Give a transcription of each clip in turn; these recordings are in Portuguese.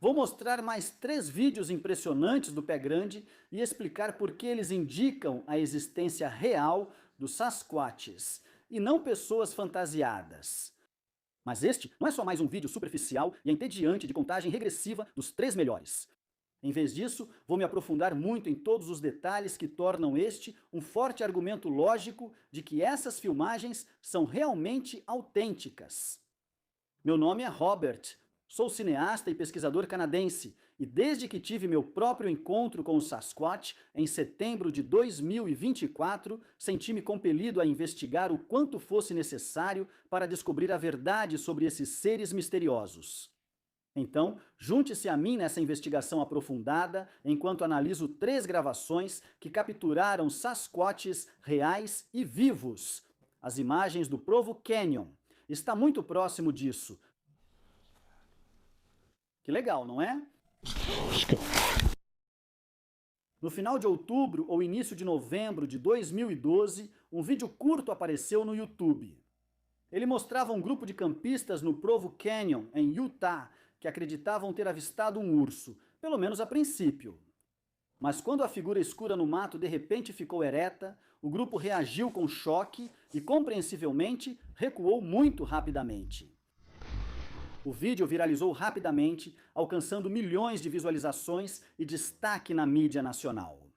Vou mostrar mais 3 vídeos impressionantes do pé grande e explicar por que eles indicam a existência real dos Sasquatches, e não pessoas fantasiadas. Mas este não é só mais um vídeo superficial e entediante de contagem regressiva dos 3 melhores. Em vez disso, vou me aprofundar muito em todos os detalhes que tornam este um forte argumento lógico de que essas filmagens são realmente autênticas. Meu nome é Robert, sou cineasta e pesquisador canadense, e desde que tive meu próprio encontro com o Sasquatch em setembro de 2024, senti-me compelido a investigar o quanto fosse necessário para descobrir a verdade sobre esses seres misteriosos. Então, junte-se a mim nessa investigação aprofundada, enquanto analiso 3 gravações que capturaram Sasquatches reais e vivos. As imagens do Provo Canyon. Está muito próximo disso. Que legal, não é? No final de outubro ou início de novembro de 2012, um vídeo curto apareceu no YouTube. Ele mostrava um grupo de campistas no Provo Canyon, em Utah, que acreditavam ter avistado um urso, pelo menos a princípio. Mas quando a figura escura no mato de repente ficou ereta, o grupo reagiu com choque e, compreensivelmente, recuou muito rapidamente. O vídeo viralizou rapidamente, alcançando milhões de visualizações e destaque na mídia nacional.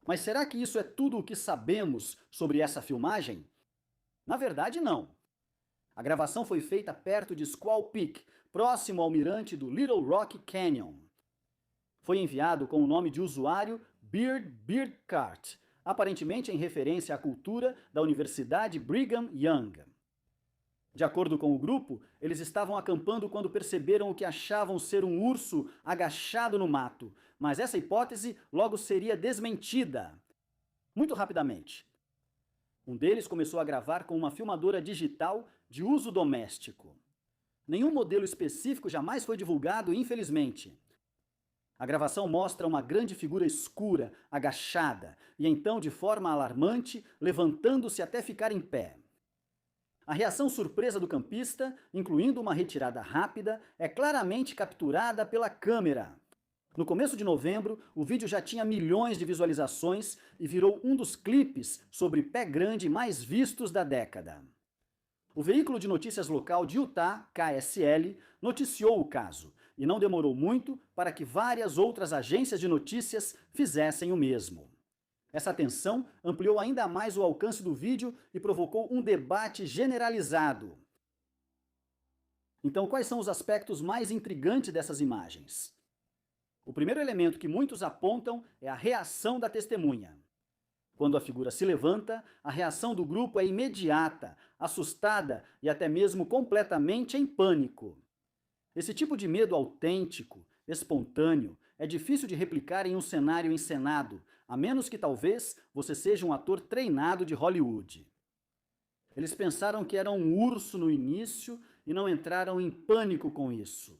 Mas será que isso é tudo o que sabemos sobre essa filmagem? Na verdade, não. A gravação foi feita perto de Squaw Peak, próximo ao mirante do Little Rock Canyon. Foi enviado com o nome de usuário Beardcart, aparentemente em referência à cultura da Universidade Brigham Young. De acordo com o grupo, eles estavam acampando quando perceberam o que achavam ser um urso agachado no mato, mas essa hipótese logo seria desmentida. Muito rapidamente. Um deles começou a gravar com uma filmadora digital de uso doméstico. Nenhum modelo específico jamais foi divulgado, infelizmente. A gravação mostra uma grande figura escura, agachada, e então, de forma alarmante, levantando-se até ficar em pé. A reação surpresa do campista, incluindo uma retirada rápida, é claramente capturada pela câmera. No começo de novembro, o vídeo já tinha milhões de visualizações e virou um dos clipes sobre pé grande mais vistos da década. O veículo de notícias local de Utah, KSL, noticiou o caso, e não demorou muito para que várias outras agências de notícias fizessem o mesmo. Essa atenção ampliou ainda mais o alcance do vídeo e provocou um debate generalizado. Então, quais são os aspectos mais intrigantes dessas imagens? O primeiro elemento que muitos apontam é a reação da testemunha. Quando a figura se levanta, a reação do grupo é imediata, assustada e até mesmo completamente em pânico. Esse tipo de medo autêntico, espontâneo, é difícil de replicar em um cenário encenado, a menos que talvez você seja um ator treinado de Hollywood. Eles pensaram que era um urso no início e não entraram em pânico com isso.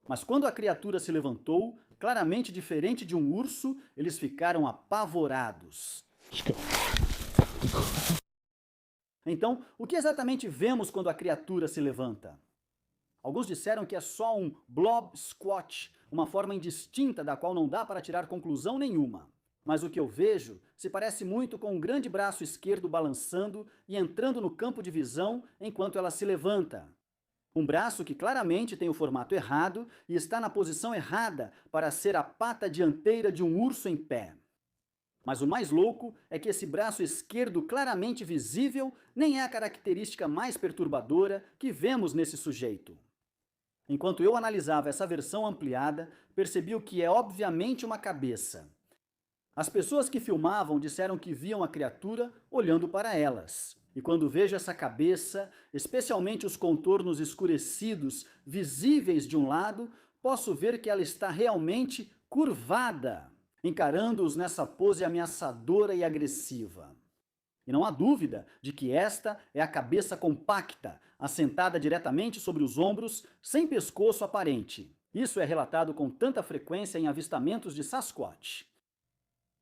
Mas quando a criatura se levantou, claramente diferente de um urso, eles ficaram apavorados. Então, o que exatamente vemos quando a criatura se levanta? Alguns disseram que é só um blob squatch, uma forma indistinta da qual não dá para tirar conclusão nenhuma. Mas o que eu vejo se parece muito com um grande braço esquerdo balançando e entrando no campo de visão enquanto ela se levanta. Um braço que claramente tem o formato errado e está na posição errada para ser a pata dianteira de um urso em pé. Mas o mais louco é que esse braço esquerdo claramente visível nem é a característica mais perturbadora que vemos nesse sujeito. Enquanto eu analisava essa versão ampliada, percebi o que é obviamente uma cabeça. As pessoas que filmavam disseram que viam a criatura olhando para elas. E quando vejo essa cabeça, especialmente os contornos escurecidos, visíveis de um lado, posso ver que ela está realmente curvada, encarando-os nessa pose ameaçadora e agressiva. E não há dúvida de que esta é a cabeça compacta, assentada diretamente sobre os ombros, sem pescoço aparente. Isso é relatado com tanta frequência em avistamentos de Sasquatch.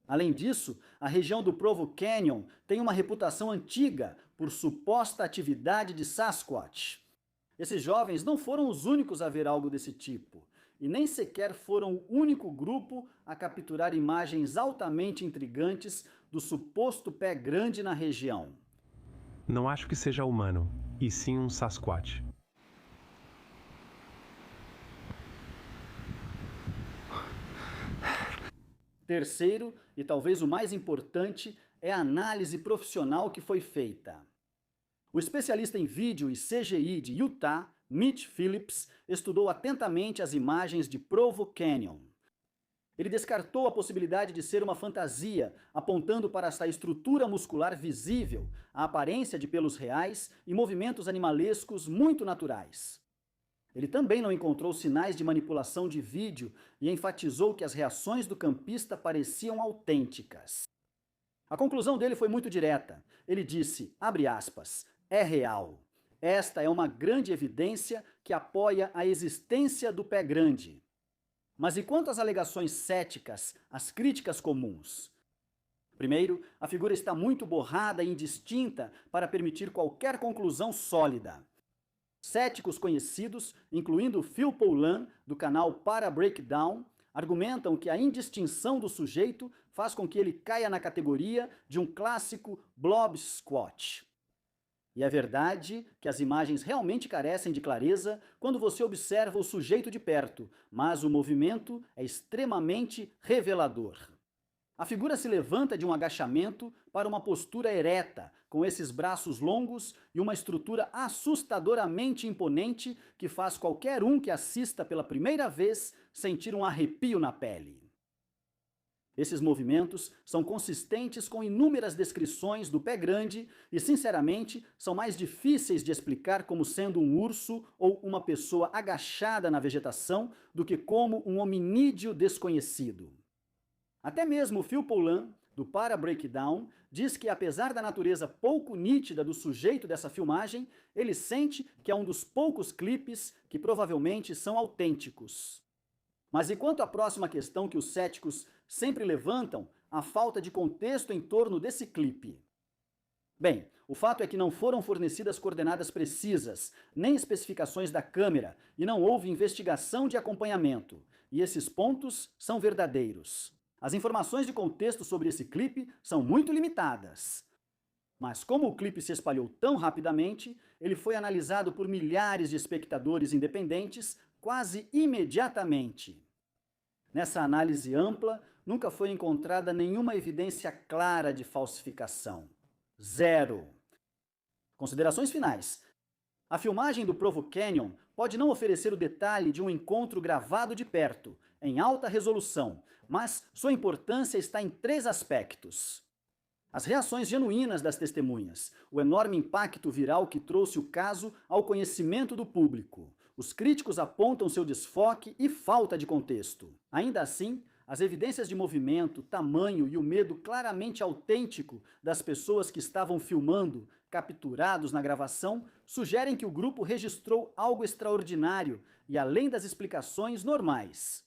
Além disso, a região do Provo Canyon tem uma reputação antiga por suposta atividade de Sasquatch. Esses jovens não foram os únicos a ver algo desse tipo. e nem sequer foram o único grupo a capturar imagens altamente intrigantes do suposto pé grande na região. Não acho que seja humano, e sim um Sasquatch. Terceiro, e talvez o mais importante, é a análise profissional que foi feita. O especialista em vídeo e CGI de Utah, Mitch Phillips, estudou atentamente as imagens de Provo Canyon. Ele descartou a possibilidade de ser uma fantasia, apontando para essa estrutura muscular visível, a aparência de pelos reais e movimentos animalescos muito naturais. Ele também não encontrou sinais de manipulação de vídeo e enfatizou que as reações do campista pareciam autênticas. A conclusão dele foi muito direta. Ele disse, abre aspas, é real. Esta é uma grande evidência que apoia a existência do pé grande. Mas e quanto às alegações céticas, as críticas comuns? Primeiro, a figura está muito borrada e indistinta para permitir qualquer conclusão sólida. Céticos conhecidos, incluindo Phil Poulan, do canal Para Breakdown, argumentam que a indistinção do sujeito faz com que ele caia na categoria de um clássico blob squat. E é verdade que as imagens realmente carecem de clareza quando você observa o sujeito de perto, mas o movimento é extremamente revelador. A figura se levanta de um agachamento para uma postura ereta, com esses braços longos e uma estrutura assustadoramente imponente que faz qualquer um que assista pela primeira vez sentir um arrepio na pele. Esses movimentos são consistentes com inúmeras descrições do pé grande e, sinceramente, são mais difíceis de explicar como sendo um urso ou uma pessoa agachada na vegetação do que como um hominídeo desconhecido. Até mesmo Phil Poulan, do Para Breakdown, diz que apesar da natureza pouco nítida do sujeito dessa filmagem, ele sente que é um dos poucos clipes que provavelmente são autênticos. Mas e quanto à próxima questão que os céticos sempre levantam, a falta de contexto em torno desse clipe? Bem, o fato é que não foram fornecidas coordenadas precisas, nem especificações da câmera, e não houve investigação de acompanhamento, e esses pontos são verdadeiros. As informações de contexto sobre esse clipe são muito limitadas. Mas como o clipe se espalhou tão rapidamente, ele foi analisado por milhares de espectadores independentes quase imediatamente. Nessa análise ampla, nunca foi encontrada nenhuma evidência clara de falsificação. Zero. Considerações finais. A filmagem do Provo Canyon pode não oferecer o detalhe de um encontro gravado de perto, em alta resolução, mas sua importância está em 3 aspectos. As reações genuínas das testemunhas, o enorme impacto viral que trouxe o caso ao conhecimento do público. Os críticos apontam seu desfoque e falta de contexto. Ainda assim, as evidências de movimento, tamanho e o medo claramente autêntico das pessoas que estavam filmando, capturados na gravação, sugerem que o grupo registrou algo extraordinário e além das explicações normais.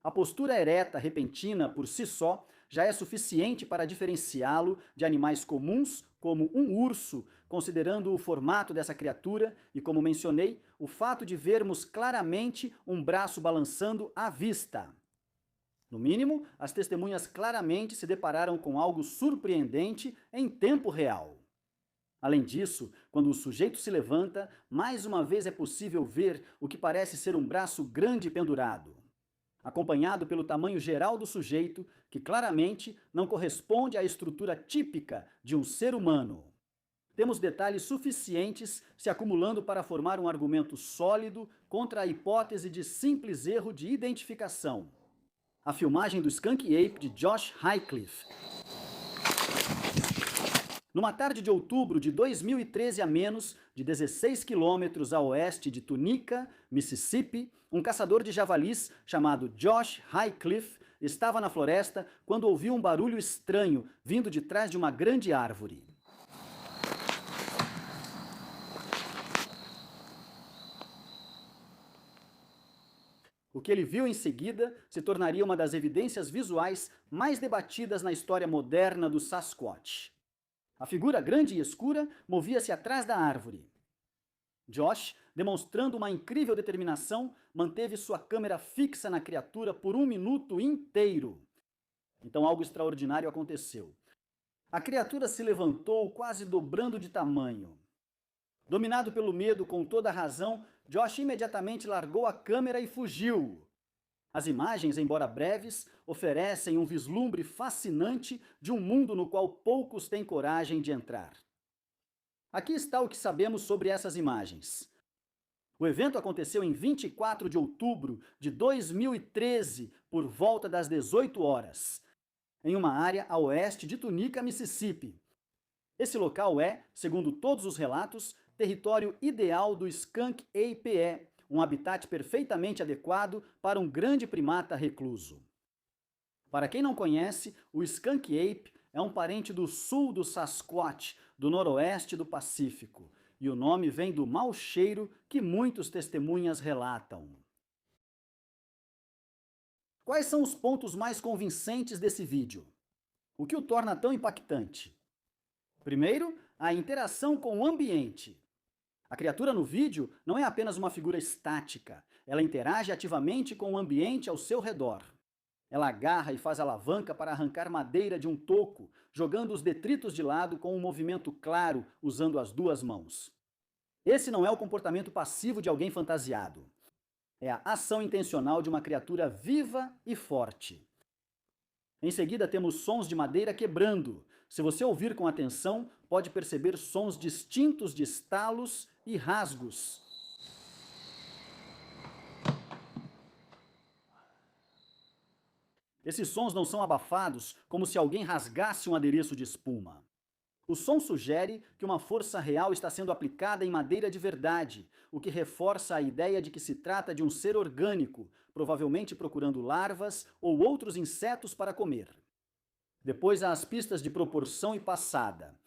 A postura ereta repentina, por si só, já é suficiente para diferenciá-lo de animais comuns, como um urso, considerando o formato dessa criatura e, como mencionei, o fato de vermos claramente um braço balançando à vista. No mínimo, as testemunhas claramente se depararam com algo surpreendente em tempo real. Além disso, quando o sujeito se levanta, mais uma vez é possível ver o que parece ser um braço grande pendurado, acompanhado pelo tamanho geral do sujeito, que claramente não corresponde à estrutura típica de um ser humano. Temos detalhes suficientes se acumulando para formar um argumento sólido contra a hipótese de simples erro de identificação. A filmagem do Skunk Ape de Josh Highcliffe. Numa tarde de outubro de 2013 a menos de 16 quilômetros a oeste de Tunica, Mississippi, um caçador de javalis chamado Josh Highcliffe estava na floresta quando ouviu um barulho estranho vindo de trás de uma grande árvore. O que ele viu em seguida se tornaria uma das evidências visuais mais debatidas na história moderna do Sasquatch. A figura grande e escura movia-se atrás da árvore. Josh demonstrando uma incrível determinação, manteve sua câmera fixa na criatura por 1 minuto inteiro. Então algo extraordinário aconteceu. A criatura se levantou, quase dobrando de tamanho. Dominado pelo medo com toda a razão, Josh imediatamente largou a câmera e fugiu. As imagens, embora breves, oferecem um vislumbre fascinante de um mundo no qual poucos têm coragem de entrar. Aqui está o que sabemos sobre essas imagens. O evento aconteceu em 24 de outubro de 2013, por volta das 18 horas, em uma área a oeste de Tunica, Mississippi. Esse local é, segundo todos os relatos, território ideal do Skunk Ape, um habitat perfeitamente adequado para um grande primata recluso. Para quem não conhece, o Skunk Ape é um parente do sul do Sasquatch, do noroeste do Pacífico, e o nome vem do mau cheiro que muitos testemunhas relatam. Quais são os pontos mais convincentes desse vídeo? O que o torna tão impactante? Primeiro, a interação com o ambiente. A criatura no vídeo não é apenas uma figura estática, ela interage ativamente com o ambiente ao seu redor. Ela agarra e faz alavanca para arrancar madeira de um toco, jogando os detritos de lado com um movimento claro, usando as duas mãos. Esse não é o comportamento passivo de alguém fantasiado. É a ação intencional de uma criatura viva e forte. Em seguida temos sons de madeira quebrando. Se você ouvir com atenção, pode perceber sons distintos de estalos e rasgos. Esses sons não são abafados, como se alguém rasgasse um adereço de espuma. O som sugere que uma força real está sendo aplicada em madeira de verdade, o que reforça a ideia de que se trata de um ser orgânico, provavelmente procurando larvas ou outros insetos para comer. Depois há as pistas de proporção e passada.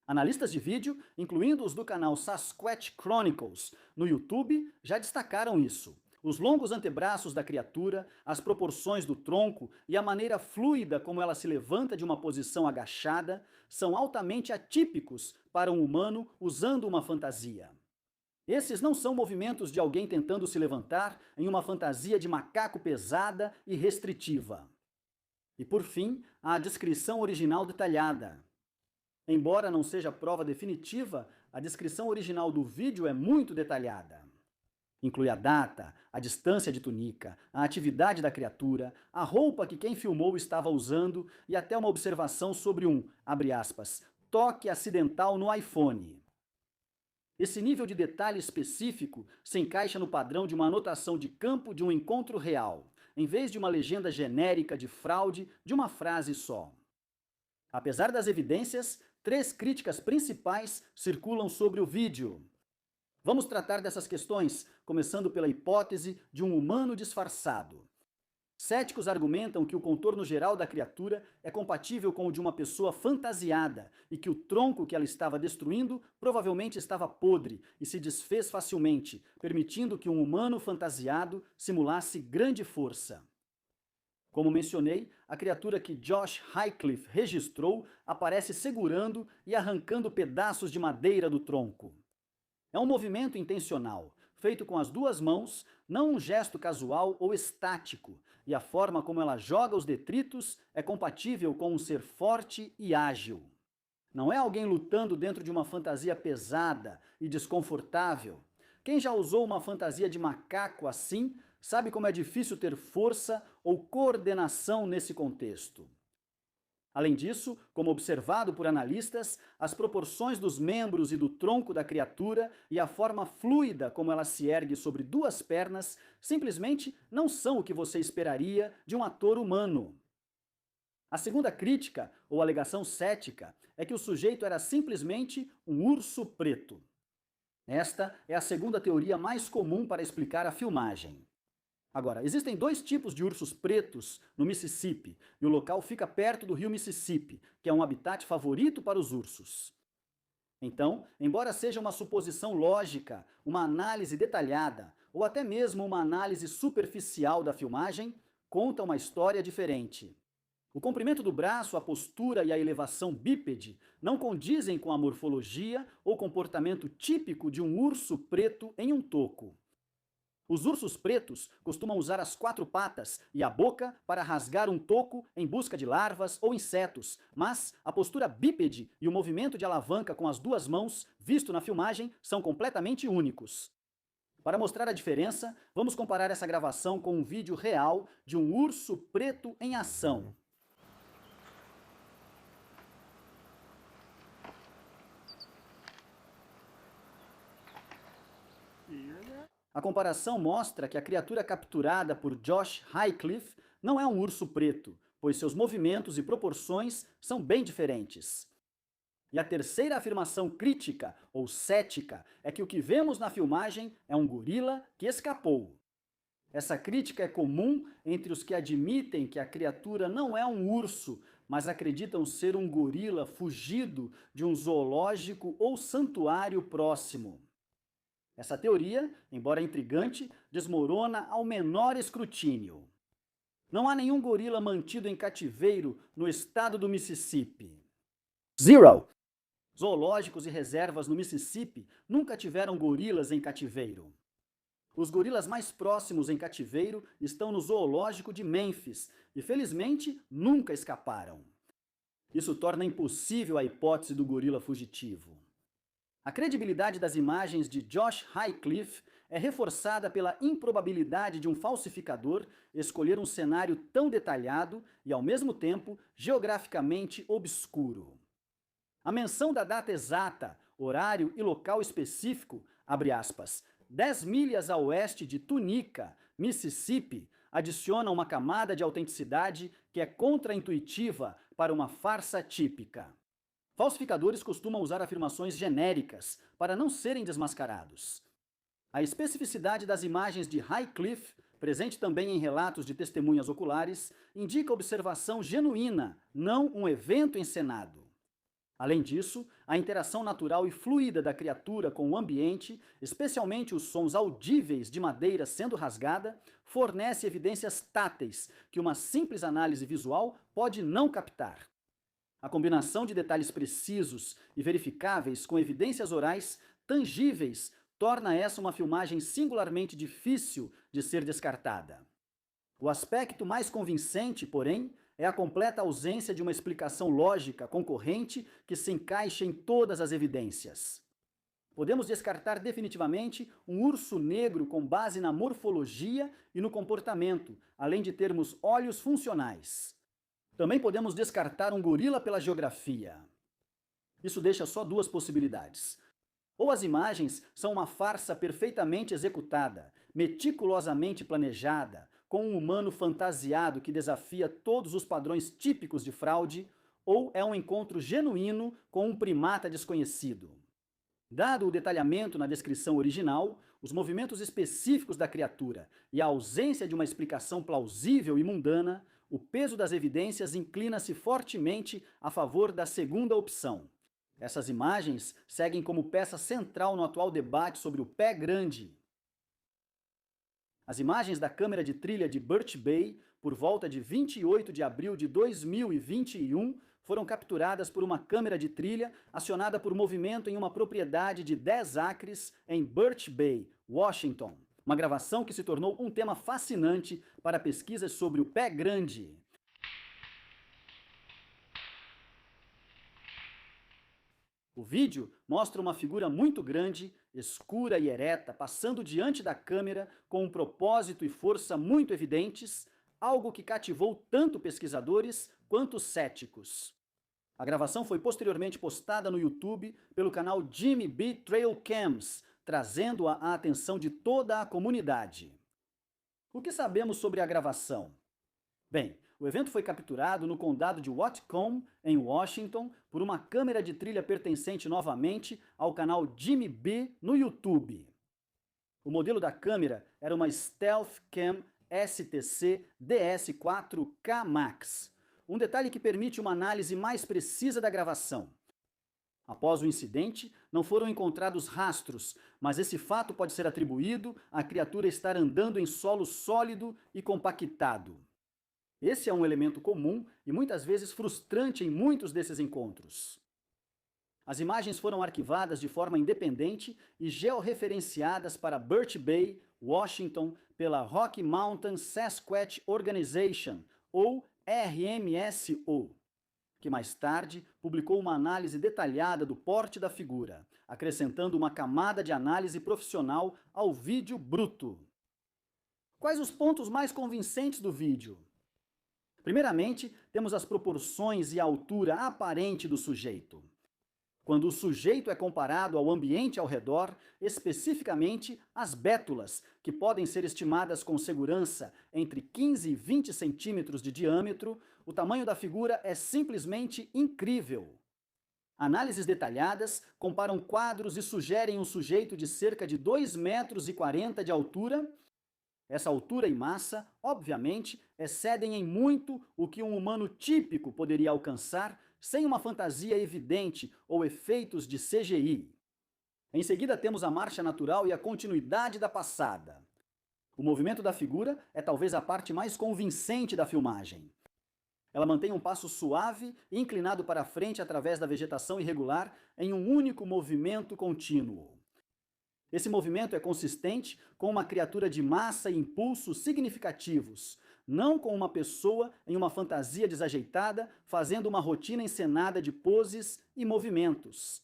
Analistas de vídeo, incluindo os do canal Sasquatch Chronicles no YouTube, já destacaram isso. Os longos antebraços da criatura, as proporções do tronco e a maneira fluida como ela se levanta de uma posição agachada são altamente atípicos para um humano usando uma fantasia. Esses não são movimentos de alguém tentando se levantar em uma fantasia de macaco pesada e restritiva. E por fim, a descrição original detalhada. Embora não seja prova definitiva, a descrição original do vídeo é muito detalhada. Inclui a data, a distância de Tunica, a atividade da criatura, a roupa que quem filmou estava usando e até uma observação sobre um, abre aspas, toque acidental no iPhone. Esse nível de detalhe específico se encaixa no padrão de uma anotação de campo de um encontro real, em vez de uma legenda genérica de fraude de uma frase só. Apesar das evidências, 3 críticas principais circulam sobre o vídeo. Vamos tratar dessas questões, começando pela hipótese de um humano disfarçado. Céticos argumentam que o contorno geral da criatura é compatível com o de uma pessoa fantasiada e que o tronco que ela estava destruindo provavelmente estava podre e se desfez facilmente, permitindo que um humano fantasiado simulasse grande força. Como mencionei, a criatura que Josh Highcliffe registrou aparece segurando e arrancando pedaços de madeira do tronco. É um movimento intencional, feito com as duas mãos, não um gesto casual ou estático, e a forma como ela joga os detritos é compatível com um ser forte e ágil. Não é alguém lutando dentro de uma fantasia pesada e desconfortável. Quem já usou uma fantasia de macaco assim, sabe como é difícil ter força ou coordenação nesse contexto. Além disso, como observado por analistas, as proporções dos membros e do tronco da criatura e a forma fluida como ela se ergue sobre 2 pernas simplesmente não são o que você esperaria de um ator humano. A segunda crítica, ou alegação cética, é que o sujeito era simplesmente um urso preto. Esta é a segunda teoria mais comum para explicar a filmagem. Agora, existem 2 tipos de ursos pretos no Mississippi, e o local fica perto do rio Mississippi, que é um habitat favorito para os ursos. Então, embora seja uma suposição lógica, uma análise detalhada, ou até mesmo uma análise superficial da filmagem, conta uma história diferente. O comprimento do braço, a postura e a elevação bípede não condizem com a morfologia ou comportamento típico de um urso preto em um toco. Os ursos pretos costumam usar as quatro patas e a boca para rasgar um toco em busca de larvas ou insetos, mas a postura bípede e o movimento de alavanca com as duas mãos, visto na filmagem, são completamente únicos. Para mostrar a diferença, vamos comparar essa gravação com um vídeo real de um urso preto em ação. A comparação mostra que a criatura capturada por Josh Highcliffe não é um urso preto, pois seus movimentos e proporções são bem diferentes. E a terceira afirmação crítica, ou cética, é que o que vemos na filmagem é um gorila que escapou. Essa crítica é comum entre os que admitem que a criatura não é um urso, mas acreditam ser um gorila fugido de um zoológico ou santuário próximo. Essa teoria, embora intrigante, desmorona ao menor escrutínio. Não há nenhum gorila mantido em cativeiro no estado do Mississippi. Zero! Zoológicos e reservas no Mississippi nunca tiveram gorilas em cativeiro. Os gorilas mais próximos em cativeiro estão no zoológico de Memphis e, felizmente, nunca escaparam. Isso torna impossível a hipótese do gorila fugitivo. A credibilidade das imagens de Josh Highcliffe é reforçada pela improbabilidade de um falsificador escolher um cenário tão detalhado e, ao mesmo tempo, geograficamente obscuro. A menção da data exata, horário e local específico, abre aspas, 10 milhas a oeste de Tunica, Mississippi, adiciona uma camada de autenticidade que é contraintuitiva para uma farsa típica. Falsificadores costumam usar afirmações genéricas para não serem desmascarados. A especificidade das imagens de Highcliffe, presente também em relatos de testemunhas oculares, indica observação genuína, não um evento encenado. Além disso, a interação natural e fluida da criatura com o ambiente, especialmente os sons audíveis de madeira sendo rasgada, fornece evidências táteis que uma simples análise visual pode não captar. A combinação de detalhes precisos e verificáveis com evidências orais tangíveis torna essa uma filmagem singularmente difícil de ser descartada. O aspecto mais convincente, porém, é a completa ausência de uma explicação lógica concorrente que se encaixe em todas as evidências. Podemos descartar definitivamente um urso negro com base na morfologia e no comportamento, além de termos olhos funcionais. Também podemos descartar um gorila pela geografia. Isso deixa só duas possibilidades. Ou as imagens são uma farsa perfeitamente executada, meticulosamente planejada, com um humano fantasiado que desafia todos os padrões típicos de fraude, ou é um encontro genuíno com um primata desconhecido. Dado o detalhamento na descrição original, os movimentos específicos da criatura e a ausência de uma explicação plausível e mundana, o peso das evidências inclina-se fortemente a favor da segunda opção. Essas imagens seguem como peça central no atual debate sobre o pé grande. As imagens da câmera de trilha de Birch Bay, por volta de 28 de abril de 2021, foram capturadas por uma câmera de trilha acionada por movimento em uma propriedade de 10 acres em Birch Bay, Washington. Uma gravação que se tornou um tema fascinante para pesquisas sobre o pé grande. O vídeo mostra uma figura muito grande, escura e ereta, passando diante da câmera com um propósito e força muito evidentes, algo que cativou tanto pesquisadores quanto céticos. A gravação foi posteriormente postada no YouTube pelo canal Jimmy B Trail Cams, trazendo-a à atenção de toda a comunidade. O que sabemos sobre a gravação? Bem, o evento foi capturado no condado de Whatcom, em Washington, por uma câmera de trilha pertencente novamente ao canal Jimmy B no YouTube. O modelo da câmera era uma Stealth Cam STC DS4K Max, um detalhe que permite uma análise mais precisa da gravação. Após o incidente, não foram encontrados rastros, mas esse fato pode ser atribuído à criatura estar andando em solo sólido e compactado. Esse é um elemento comum e muitas vezes frustrante em muitos desses encontros. As imagens foram arquivadas de forma independente e georreferenciadas para Birch Bay, Washington, pela Rocky Mountain Sasquatch Organization, ou RMSO, que mais tarde publicou uma análise detalhada do porte da figura, acrescentando uma camada de análise profissional ao vídeo bruto. Quais os pontos mais convincentes do vídeo? Primeiramente, temos as proporções e a altura aparente do sujeito. Quando o sujeito é comparado ao ambiente ao redor, especificamente as bétulas, que podem ser estimadas com segurança entre 15 e 20 centímetros de diâmetro, o tamanho da figura é simplesmente incrível. Análises detalhadas comparam quadros e sugerem um sujeito de cerca de 2,40 metros de altura. Essa altura e massa, obviamente, excedem em muito o que um humano típico poderia alcançar sem uma fantasia evidente ou efeitos de CGI. Em seguida temos a marcha natural e a continuidade da passada. O movimento da figura é talvez a parte mais convincente da filmagem. Ela mantém um passo suave e inclinado para frente através da vegetação irregular em um único movimento contínuo. Esse movimento é consistente com uma criatura de massa e impulso significativos, não com uma pessoa em uma fantasia desajeitada fazendo uma rotina encenada de poses e movimentos.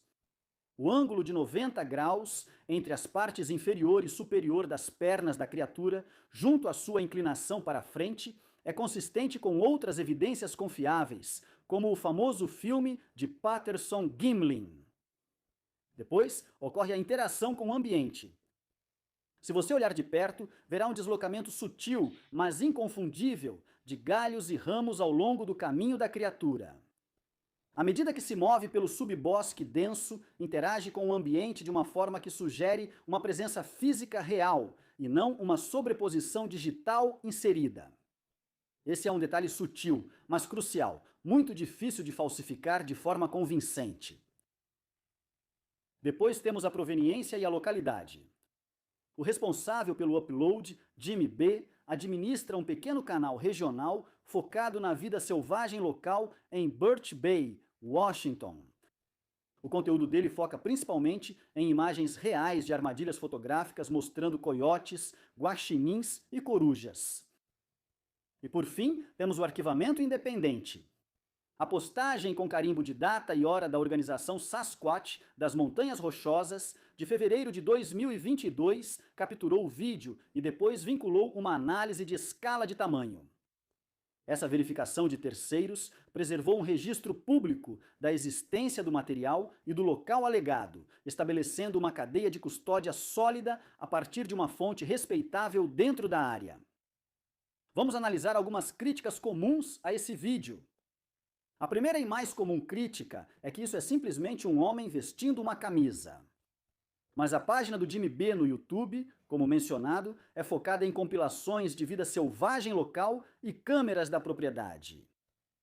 O ângulo de 90 graus entre as partes inferior e superior das pernas da criatura, junto à sua inclinação para frente, é consistente com outras evidências confiáveis, como o famoso filme de Patterson-Gimlin. Depois, ocorre a interação com o ambiente. Se você olhar de perto, verá um deslocamento sutil, mas inconfundível, de galhos e ramos ao longo do caminho da criatura. À medida que se move pelo subbosque denso, interage com o ambiente de uma forma que sugere uma presença física real, e não uma sobreposição digital inserida. Esse é um detalhe sutil, mas crucial, muito difícil de falsificar de forma convincente. Depois temos a proveniência e a localidade. O responsável pelo upload, Jimmy B., administra um pequeno canal regional focado na vida selvagem local em Birch Bay, Washington. O conteúdo dele foca principalmente em imagens reais de armadilhas fotográficas mostrando coiotes, guaxinins e corujas. E por fim, temos o arquivamento independente. A postagem com carimbo de data e hora da organização Sasquatch das Montanhas Rochosas, de fevereiro de 2022, capturou o vídeo e depois vinculou uma análise de escala de tamanho. Essa verificação de terceiros preservou um registro público da existência do material e do local alegado, estabelecendo uma cadeia de custódia sólida a partir de uma fonte respeitável dentro da área. Vamos analisar algumas críticas comuns a esse vídeo. A primeira e mais comum crítica é que isso é simplesmente um homem vestindo uma camisa. Mas a página do Jimmy B no YouTube, como mencionado, é focada em compilações de vida selvagem local e câmeras da propriedade.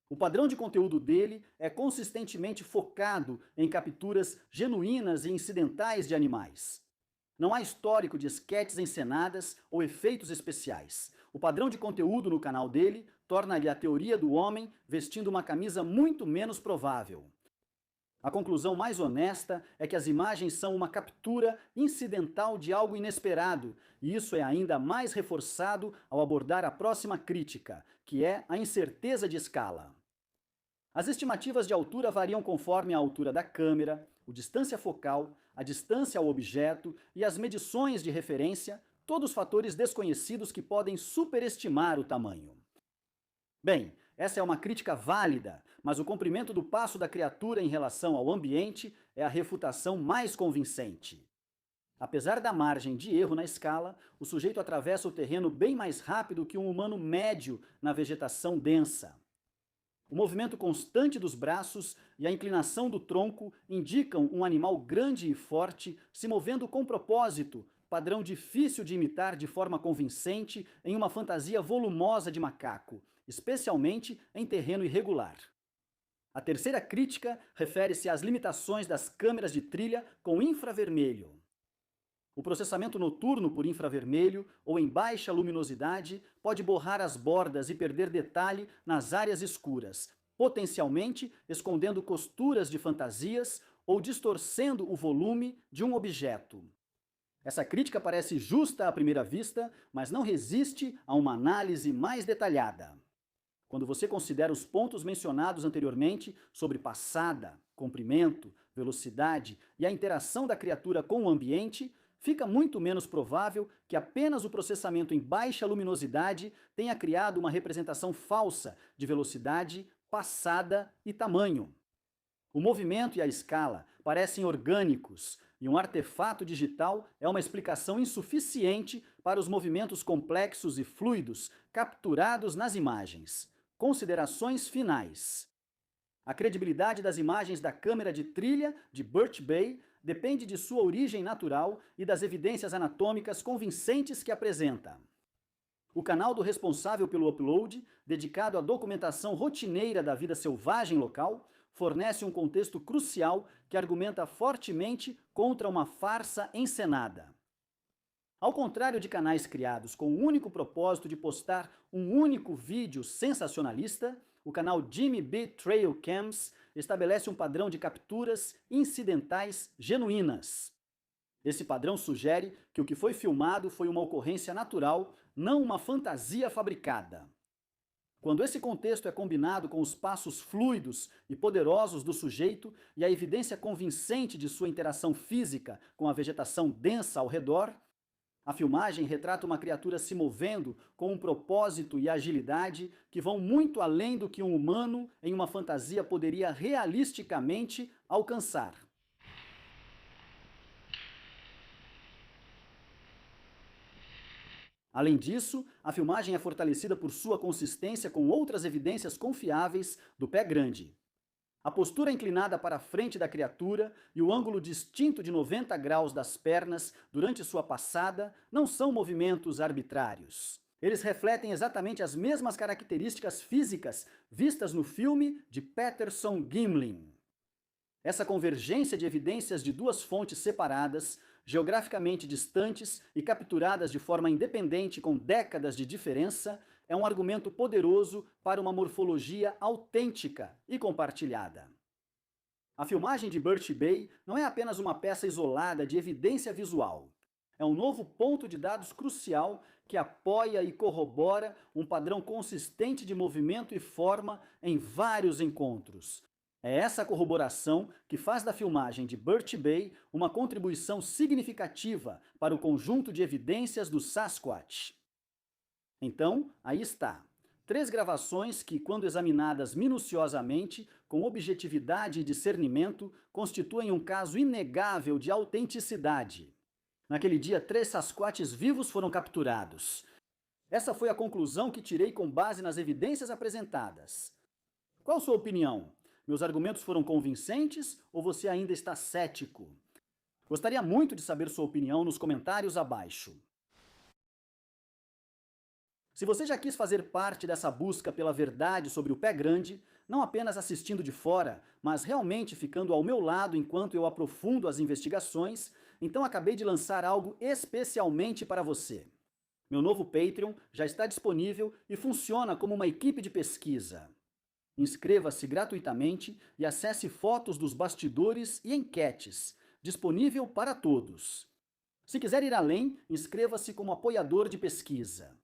O padrão de conteúdo dele é consistentemente focado em capturas genuínas e incidentais de animais. Não há histórico de esquetes encenadas ou efeitos especiais. O padrão de conteúdo no canal dele torna-lhe a teoria do homem vestindo uma camisa muito menos provável. A conclusão mais honesta é que as imagens são uma captura incidental de algo inesperado, e isso é ainda mais reforçado ao abordar a próxima crítica, que é a incerteza de escala. As estimativas de altura variam conforme a altura da câmera, a distância focal, a distância ao objeto e as medições de referência, todos fatores desconhecidos que podem superestimar o tamanho. Bem, essa é uma crítica válida, mas o comprimento do passo da criatura em relação ao ambiente é a refutação mais convincente. Apesar da margem de erro na escala, o sujeito atravessa o terreno bem mais rápido que um humano médio na vegetação densa. O movimento constante dos braços e a inclinação do tronco indicam um animal grande e forte se movendo com propósito, padrão difícil de imitar de forma convincente em uma fantasia volumosa de macaco, especialmente em terreno irregular. A terceira crítica refere-se às limitações das câmeras de trilha com infravermelho. O processamento noturno por infravermelho ou em baixa luminosidade pode borrar as bordas e perder detalhe nas áreas escuras, potencialmente escondendo costuras de fantasias ou distorcendo o volume de um objeto. Essa crítica parece justa à primeira vista, mas não resiste a uma análise mais detalhada. Quando você considera os pontos mencionados anteriormente sobre passada, comprimento, velocidade e a interação da criatura com o ambiente, fica muito menos provável que apenas o processamento em baixa luminosidade tenha criado uma representação falsa de velocidade, passada e tamanho. O movimento e a escala parecem orgânicos, e um artefato digital é uma explicação insuficiente para os movimentos complexos e fluidos capturados nas imagens. Considerações finais. A credibilidade das imagens da câmera de trilha de Birch Bay depende de sua origem natural e das evidências anatômicas convincentes que apresenta. O canal do responsável pelo upload, dedicado à documentação rotineira da vida selvagem local, fornece um contexto crucial que argumenta fortemente contra uma farsa encenada. Ao contrário de canais criados com o único propósito de postar um único vídeo sensacionalista, o canal Jimmy B Trail Cams estabelece um padrão de capturas incidentais genuínas. Esse padrão sugere que o que foi filmado foi uma ocorrência natural, não uma fantasia fabricada. Quando esse contexto é combinado com os passos fluidos e poderosos do sujeito e a evidência convincente de sua interação física com a vegetação densa ao redor, a filmagem retrata uma criatura se movendo com um propósito e agilidade que vão muito além do que um humano em uma fantasia poderia realisticamente alcançar. Além disso, a filmagem é fortalecida por sua consistência com outras evidências confiáveis do pé grande. A postura inclinada para a frente da criatura e o ângulo distinto de 90 graus das pernas durante sua passada não são movimentos arbitrários. Eles refletem exatamente as mesmas características físicas vistas no filme de Patterson Gimlin. Essa convergência de evidências de duas fontes separadas, geograficamente distantes e capturadas de forma independente com décadas de diferença, é um argumento poderoso para uma morfologia autêntica e compartilhada. A filmagem de Birch Bay não é apenas uma peça isolada de evidência visual. É um novo ponto de dados crucial que apoia e corrobora um padrão consistente de movimento e forma em vários encontros. É essa corroboração que faz da filmagem de Birch Bay uma contribuição significativa para o conjunto de evidências do Sasquatch. Então, aí está. 3 gravações que, quando examinadas minuciosamente, com objetividade e discernimento, constituem um caso inegável de autenticidade. Naquele dia, 3 Sasquatches vivos foram capturados. Essa foi a conclusão que tirei com base nas evidências apresentadas. Qual sua opinião? Meus argumentos foram convincentes ou você ainda está cético? Gostaria muito de saber sua opinião nos comentários abaixo. Se você já quis fazer parte dessa busca pela verdade sobre o pé grande, não apenas assistindo de fora, mas realmente ficando ao meu lado enquanto eu aprofundo as investigações, então acabei de lançar algo especialmente para você. Meu novo Patreon já está disponível e funciona como uma equipe de pesquisa. Inscreva-se gratuitamente e acesse fotos dos bastidores e enquetes, disponível para todos. Se quiser ir além, inscreva-se como apoiador de pesquisa.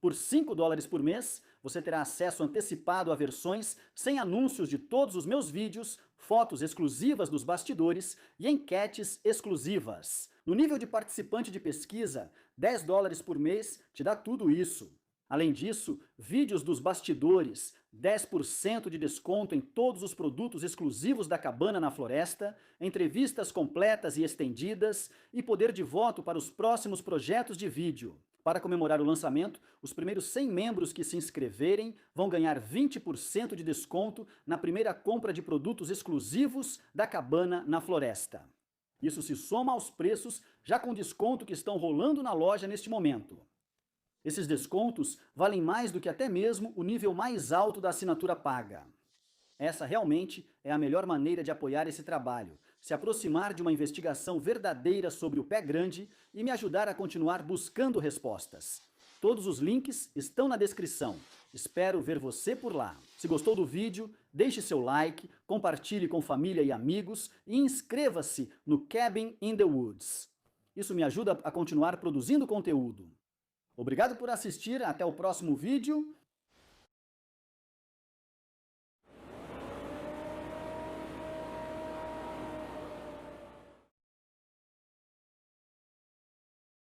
Por $5 por mês, você terá acesso antecipado a versões sem anúncios de todos os meus vídeos, fotos exclusivas dos bastidores e enquetes exclusivas. No nível de participante de pesquisa, $10 por mês te dá tudo isso. Além disso, vídeos dos bastidores, 10% de desconto em todos os produtos exclusivos da Cabana na Floresta, entrevistas completas e estendidas e poder de voto para os próximos projetos de vídeo. Para comemorar o lançamento, os primeiros 100 membros que se inscreverem vão ganhar 20% de desconto na primeira compra de produtos exclusivos da Cabana na Floresta. Isso se soma aos preços já com desconto que estão rolando na loja neste momento. Esses descontos valem mais do que até mesmo o nível mais alto da assinatura paga. Essa realmente é a melhor maneira de apoiar esse trabalho, se aproximar de uma investigação verdadeira sobre o pé grande e me ajudar a continuar buscando respostas. Todos os links estão na descrição. Espero ver você por lá. Se gostou do vídeo, deixe seu like, compartilhe com família e amigos e inscreva-se no Cabin in the Woods. Isso me ajuda a continuar produzindo conteúdo. Obrigado por assistir, até o próximo vídeo